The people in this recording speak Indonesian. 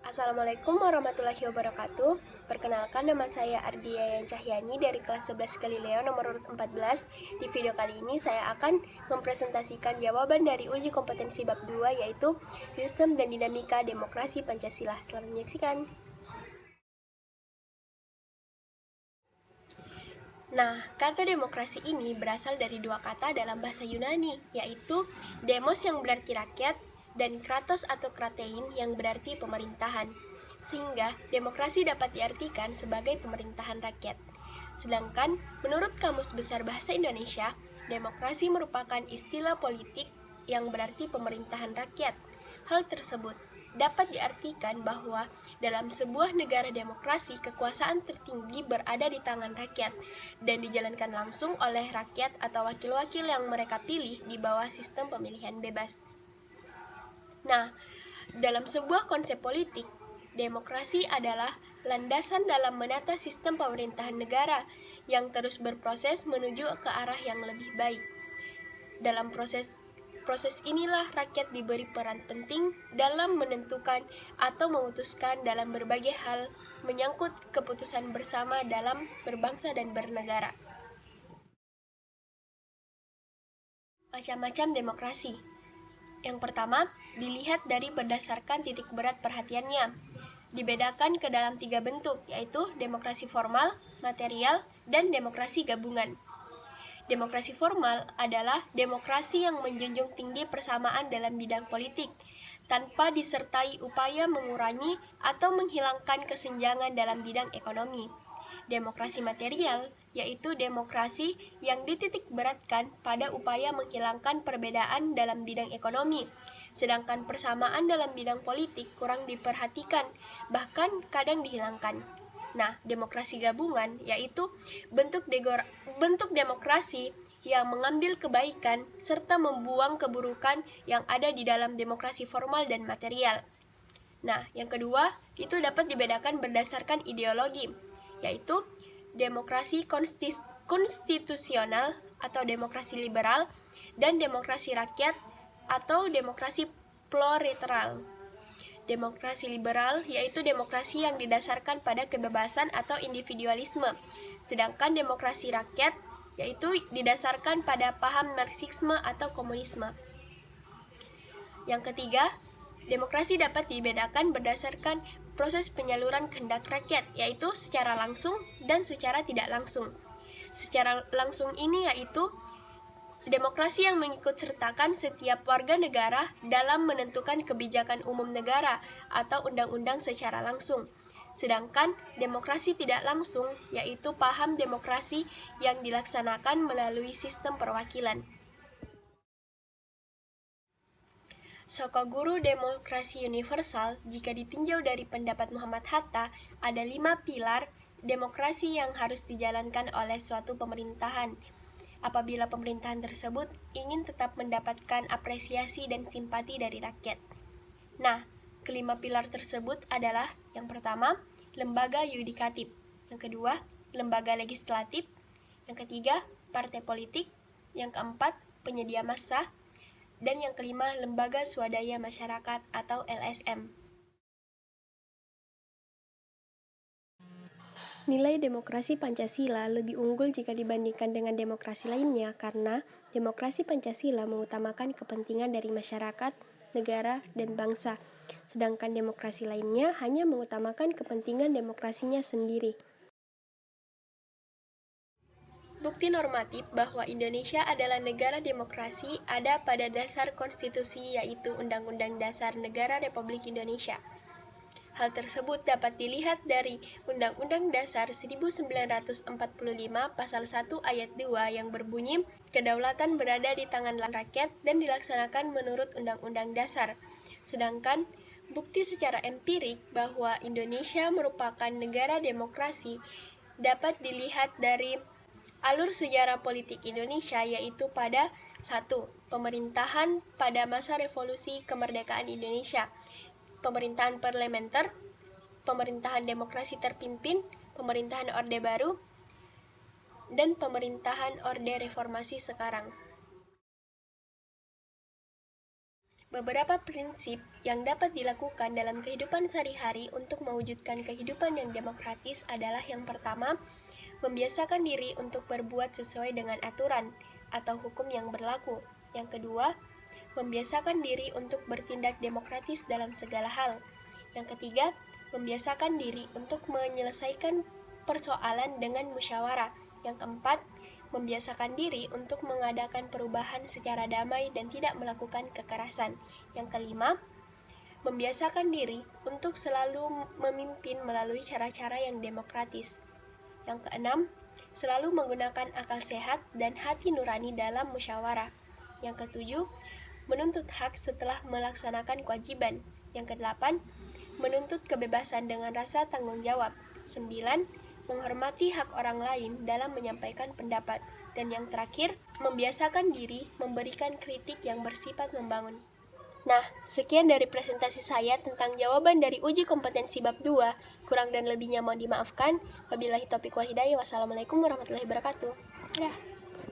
Assalamualaikum warahmatullahi wabarakatuh. Perkenalkan, nama saya Ardia Yan Cahyani dari kelas 11 Galileo nomor urut 14. Di video kali ini saya akan mempresentasikan jawaban dari uji kompetensi bab 2, yaitu Sistem dan Dinamika Demokrasi Pancasila. Selamat menyaksikan. Nah, kata demokrasi ini berasal dari dua kata dalam bahasa Yunani, yaitu demos yang berarti rakyat dan kratos atau kratein yang berarti pemerintahan. Sehingga demokrasi dapat diartikan sebagai pemerintahan rakyat. Sedangkan menurut Kamus Besar Bahasa Indonesia, demokrasi merupakan istilah politik yang berarti pemerintahan rakyat. Hal tersebut dapat diartikan bahwa dalam sebuah negara demokrasi, kekuasaan tertinggi berada di tangan rakyat dan dijalankan langsung oleh rakyat atau wakil-wakil yang mereka pilih di bawah sistem pemilihan bebas. Nah, dalam sebuah konsep politik, demokrasi adalah landasan dalam menata sistem pemerintahan negara yang terus berproses menuju ke arah yang lebih baik. Dalam proses inilah rakyat diberi peran penting dalam menentukan atau memutuskan dalam berbagai hal menyangkut keputusan bersama dalam berbangsa dan bernegara. Macam-macam demokrasi. Yang pertama, dilihat dari berdasarkan titik berat perhatiannya. Dibedakan ke dalam 3 bentuk, yaitu demokrasi formal, material, dan demokrasi gabungan. Demokrasi formal adalah demokrasi yang menjunjung tinggi persamaan dalam bidang politik, tanpa disertai upaya mengurangi atau menghilangkan kesenjangan dalam bidang ekonomi. Demokrasi material yaitu demokrasi yang dititik beratkan pada upaya menghilangkan perbedaan dalam bidang ekonomi, sedangkan persamaan dalam bidang politik kurang diperhatikan, bahkan kadang dihilangkan. Nah, demokrasi gabungan yaitu bentuk demokrasi yang mengambil kebaikan serta membuang keburukan yang ada di dalam demokrasi formal dan material. Nah, yang kedua, itu dapat dibedakan berdasarkan ideologi, yaitu demokrasi konstitusional atau demokrasi liberal dan demokrasi rakyat atau demokrasi plurilateral. Demokrasi liberal yaitu demokrasi yang didasarkan pada kebebasan atau individualisme, sedangkan demokrasi rakyat yaitu didasarkan pada paham Marxisme atau komunisme. Yang ketiga, demokrasi dapat dibedakan berdasarkan proses penyaluran kehendak rakyat, yaitu secara langsung dan secara tidak langsung. Secara langsung ini yaitu demokrasi yang mengikutsertakan setiap warga negara dalam menentukan kebijakan umum negara atau undang-undang secara langsung. Sedangkan demokrasi tidak langsung yaitu paham demokrasi yang dilaksanakan melalui sistem perwakilan. Sokoguru demokrasi universal, jika ditinjau dari pendapat Muhammad Hatta, ada 5 pilar demokrasi yang harus dijalankan oleh suatu pemerintahan. Apabila pemerintahan tersebut ingin tetap mendapatkan apresiasi dan simpati dari rakyat. Nah, kelima pilar tersebut adalah yang pertama, lembaga yudikatif, yang kedua, lembaga legislatif, yang ketiga, partai politik, yang keempat, penyedia massa, dan yang kelima, lembaga swadaya masyarakat atau LSM. Nilai demokrasi Pancasila lebih unggul jika dibandingkan dengan demokrasi lainnya karena demokrasi Pancasila mengutamakan kepentingan dari masyarakat, negara, dan bangsa, sedangkan demokrasi lainnya hanya mengutamakan kepentingan demokrasinya sendiri. Bukti normatif bahwa Indonesia adalah negara demokrasi ada pada dasar konstitusi yaitu Undang-Undang Dasar Negara Republik Indonesia. Hal tersebut dapat dilihat dari Undang-Undang Dasar 1945 Pasal 1 Ayat 2 yang berbunyi, kedaulatan berada di tangan rakyat dan dilaksanakan menurut Undang-Undang Dasar. Sedangkan bukti secara empirik bahwa Indonesia merupakan negara demokrasi dapat dilihat dari alur sejarah politik Indonesia yaitu pada 1. Pemerintahan pada masa revolusi kemerdekaan Indonesia, pemerintahan parlementer, pemerintahan demokrasi terpimpin, pemerintahan Orde Baru, dan pemerintahan Orde Reformasi sekarang. Beberapa prinsip yang dapat dilakukan dalam kehidupan sehari-hari untuk mewujudkan kehidupan yang demokratis adalah yang pertama, membiasakan diri untuk berbuat sesuai dengan aturan atau hukum yang berlaku. Yang kedua, membiasakan diri untuk bertindak demokratis dalam segala hal. Yang ketiga, membiasakan diri untuk menyelesaikan persoalan dengan musyawarah. Yang keempat, membiasakan diri untuk mengadakan perubahan secara damai dan tidak melakukan kekerasan. Yang kelima, membiasakan diri untuk selalu memimpin melalui cara-cara yang demokratis. Yang keenam, selalu menggunakan akal sehat dan hati nurani dalam musyawarah. Yang ketujuh, menuntut hak setelah melaksanakan kewajiban. Yang kedelapan, menuntut kebebasan dengan rasa tanggung jawab. 9. Menghormati hak orang lain dalam menyampaikan pendapat. Dan yang terakhir, membiasakan diri memberikan kritik yang bersifat membangun. Nah, sekian dari presentasi saya tentang jawaban dari uji kompetensi bab 2. Kurang dan lebihnya mohon dimaafkan. Wabillahi taufiq wal hidayah. Wassalamualaikum warahmatullahi wabarakatuh. Ya.